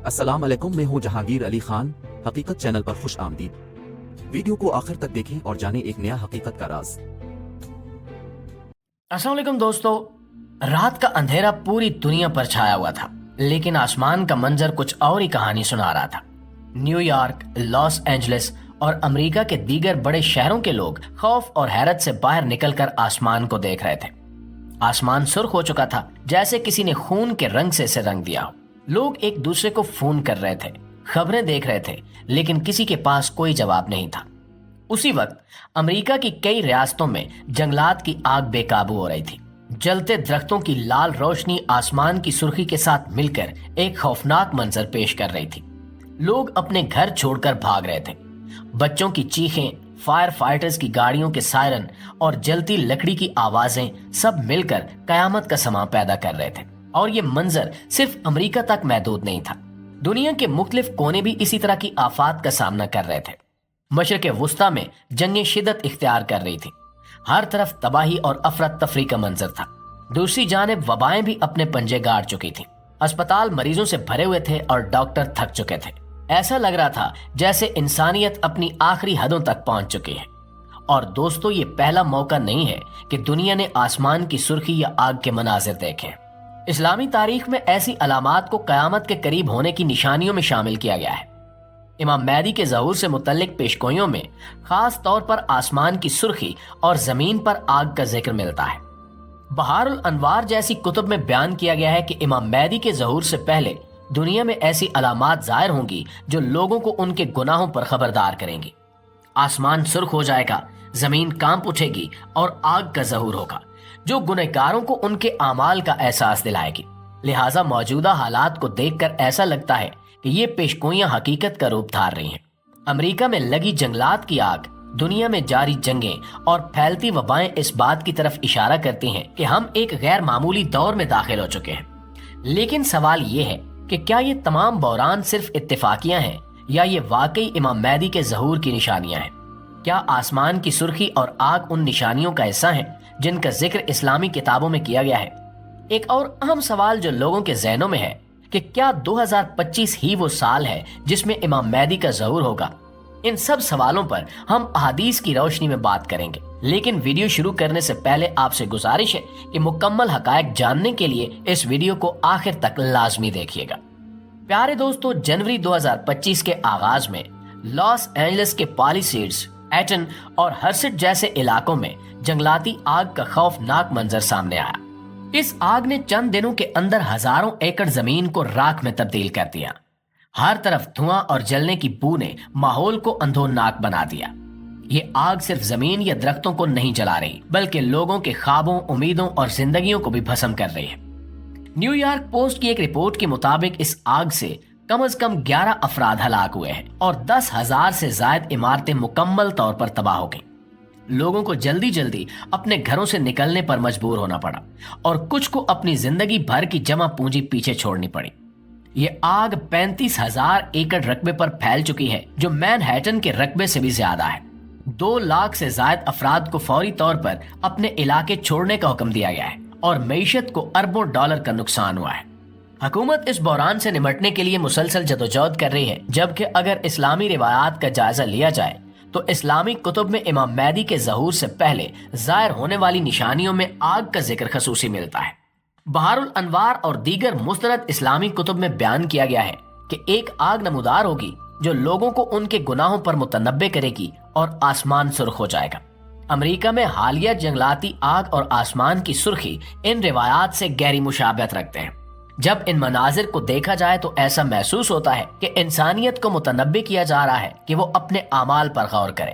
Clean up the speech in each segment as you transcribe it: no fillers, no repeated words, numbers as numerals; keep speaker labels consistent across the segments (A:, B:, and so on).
A: السلام علیکم، میں ہوں جہانگیر علی خان۔ حقیقت چینل پر خوش آمدید۔ ویڈیو کو آخر تک دیکھیں اور جانیں ایک نیا حقیقت کا راز۔
B: السلام علیکم دوستو، رات کا اندھیرا پوری دنیا پر چھایا ہوا تھا، لیکن آسمان کا منظر کچھ اور ہی کہانی سنا رہا تھا۔ نیو یارک، لاس اینجلس اور امریکہ کے دیگر بڑے شہروں کے لوگ خوف اور حیرت سے باہر نکل کر آسمان کو دیکھ رہے تھے۔ آسمان سرخ ہو چکا تھا، جیسے کسی نے خون کے رنگ سے اسے رنگ دیا ہو۔ لوگ ایک دوسرے کو فون کر رہے تھے، خبریں دیکھ رہے تھے، لیکن کسی کے پاس کوئی جواب نہیں تھا۔ اسی وقت امریکہ کی کئی ریاستوں میں جنگلات کی آگ بے قابو ہو رہی تھی۔ جلتے درختوں کی لال روشنی آسمان کی سرخی کے ساتھ مل کر ایک خوفناک منظر پیش کر رہی تھی۔ لوگ اپنے گھر چھوڑ کر بھاگ رہے تھے۔ بچوں کی چیخیں، فائر فائٹرز کی گاڑیوں کے سائرن اور جلتی لکڑی کی آوازیں سب مل کر قیامت کا سماں پیدا کر رہے تھے۔ اور یہ منظر صرف امریکہ تک محدود نہیں تھا، دنیا کے مختلف کونے بھی اسی طرح کی آفات کا سامنا کر رہے تھے۔ مشرق وسطیٰ میں جنگیں شدت اختیار کر رہی تھی، ہر طرف تباہی اور افراتفری کا منظر تھا۔ دوسری جانب وبائیں بھی اپنے پنجے گاڑ چکی تھیں، اسپتال مریضوں سے بھرے ہوئے تھے اور ڈاکٹر تھک چکے تھے۔ ایسا لگ رہا تھا جیسے انسانیت اپنی آخری حدوں تک پہنچ چکی ہے۔ اور دوستو، یہ پہلا موقع نہیں ہے کہ دنیا نے آسمان کی سرخی یا آگ کے مناظر دیکھے۔ اسلامی تاریخ میں ایسی علامات کو قیامت کے قریب ہونے کی نشانیوں میں شامل کیا گیا ہے۔ امام مہدی کے ظہور سے متعلق پیشگوئیوں میں خاص طور پر آسمان کی سرخی اور زمین پر آگ کا ذکر ملتا ہے۔ بہار الانوار جیسی کتب میں بیان کیا گیا ہے کہ امام مہدی کے ظہور سے پہلے دنیا میں ایسی علامات ظاہر ہوں گی جو لوگوں کو ان کے گناہوں پر خبردار کریں گی۔ آسمان سرخ ہو جائے گا، زمین کانپ اٹھے گی اور آگ کا ظہور ہوگا جو گنہگاروں کو ان کے اعمال کا احساس دلائے گی۔ لہٰذا موجودہ حالات کو دیکھ کر ایسا لگتا ہے کہ یہ پیشگوئیاں حقیقت کا روپ دھار رہی ہیں۔ امریکہ میں لگی جنگلات کی آگ، دنیا میں جاری جنگیں اور پھیلتی وبائیں اس بات کی طرف اشارہ کرتی ہیں کہ ہم ایک غیر معمولی دور میں داخل ہو چکے ہیں۔ لیکن سوال یہ ہے کہ کیا یہ تمام بحران صرف اتفاقیاں ہیں یا یہ واقعی امام مہدی کے ظہور کی نشانیاں ہیں؟ کیا آسمان کی سرخی اور آگ ان نشانیوں کا حصہ ہیں جن کا ذکر اسلامی کتابوں میں کیا گیا ہے؟ ایک اور اہم سوال جو لوگوں کے ذہنوں میں ہے کہ کیا 2025 ہی وہ سال ہے جس میں امام مہدی کا ظہور ہوگا؟ ان سب سوالوں پر ہم احادیث کی روشنی میں بات کریں گے، لیکن ویڈیو شروع کرنے سے پہلے آپ سے گزارش ہے کہ مکمل حقائق جاننے کے لیے اس ویڈیو کو آخر تک لازمی دیکھیے گا۔ پیارے دوستو، جنوری 2025 کے آغاز میں لاس اینجلس کے پالیسیڈز، ایٹن اور ہرسٹ جیسے علاقوں میں جنگلاتی آگ کا خوفناک منظر سامنے آیا۔ اس آگ نے چند دنوں کے اندر ہزاروں ایکڑ زمین کو راکھ میں تبدیل کر دیا۔ ہر طرف دھواں اور جلنے کی بو نے ماحول کو اندھوناک بنا دیا۔ یہ آگ صرف زمین یا درختوں کو نہیں جلا رہی، بلکہ لوگوں کے خوابوں، امیدوں اور زندگیوں کو بھی بھسم کر رہی ہے۔ نیو یارک پوسٹ کی ایک رپورٹ کے مطابق اس آگ سے کم از کم 11 افراد ہلاک ہوئے ہیں اور 10,000 سے زائد عمارتیں مکمل طور پر تباہ ہو گئیں۔ لوگوں کو جلدی جلدی اپنے گھروں سے نکلنے پر مجبور ہونا پڑا اور کچھ کو اپنی زندگی بھر کی جمع پونجی پیچھے چھوڑنی پڑی۔ یہ آگ 35,000 ایکڑ رقبے پر پھیل چکی ہے، جو مین ہیٹن کے رقبے سے بھی زیادہ ہے۔ 2 لاکھ سے زائد افراد کو فوری طور پر اپنے علاقے چھوڑنے کا حکم دیا گیا ہے اور معیشت کو اربوں ڈالر کا نقصان ہوا ہے۔ حکومت اس بحران سے نمٹنے کے لیے مسلسل جدوجہد کر رہی ہے، جبکہ اگر اسلامی روایات کا جائزہ لیا جائے تو اسلامی کتب میں امام مہدی کے ظہور سے پہلے ظاہر ہونے والی نشانیوں میں آگ کا ذکر خصوصی ملتا ہے۔ بہار الانوار اور دیگر مستند اسلامی کتب میں بیان کیا گیا ہے کہ ایک آگ نمودار ہوگی جو لوگوں کو ان کے گناہوں پر متنبع کرے گی اور آسمان سرخ ہو جائے گا۔ امریکہ میں حالیہ جنگلاتی آگ اور آسمان کی سرخی ان روایات سے گہری مشابہت رکھتے ہیں۔ جب ان مناظر کو دیکھا جائے تو ایسا محسوس ہوتا ہے کہ انسانیت کو متنبع کیا جا رہا ہے کہ وہ اپنے اعمال پر غور کرے۔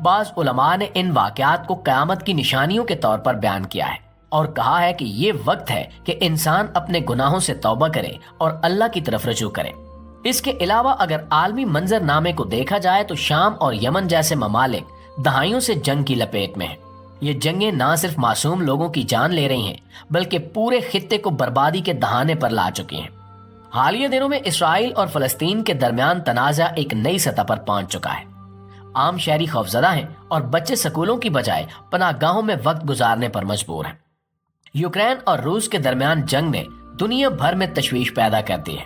B: بعض علماء نے ان واقعات کو قیامت کی نشانیوں کے طور پر بیان کیا ہے اور کہا ہے کہ یہ وقت ہے کہ انسان اپنے گناہوں سے توبہ کرے اور اللہ کی طرف رجوع کرے۔ اس کے علاوہ اگر عالمی منظر نامے کو دیکھا جائے تو شام اور یمن جیسے ممالک دہائیوں سے جنگ کی لپیٹ میں ہیں۔ یہ جنگیں نہ صرف معصوم لوگوں کی جان لے رہی ہیں بلکہ پورے خطے کو بربادی کے دہانے پر لا چکی ہیں۔ حالیہ دنوں میں اسرائیل اور فلسطین کے درمیان تنازع ایک نئی سطح پر پہنچ چکا ہے۔ عام شہری خوفزدہ ہیں اور بچے سکولوں کی بجائے پناہ گاہوں میں وقت گزارنے پر مجبور ہیں۔ یوکرین اور روس کے درمیان جنگ نے دنیا بھر میں تشویش پیدا کر دی ہے۔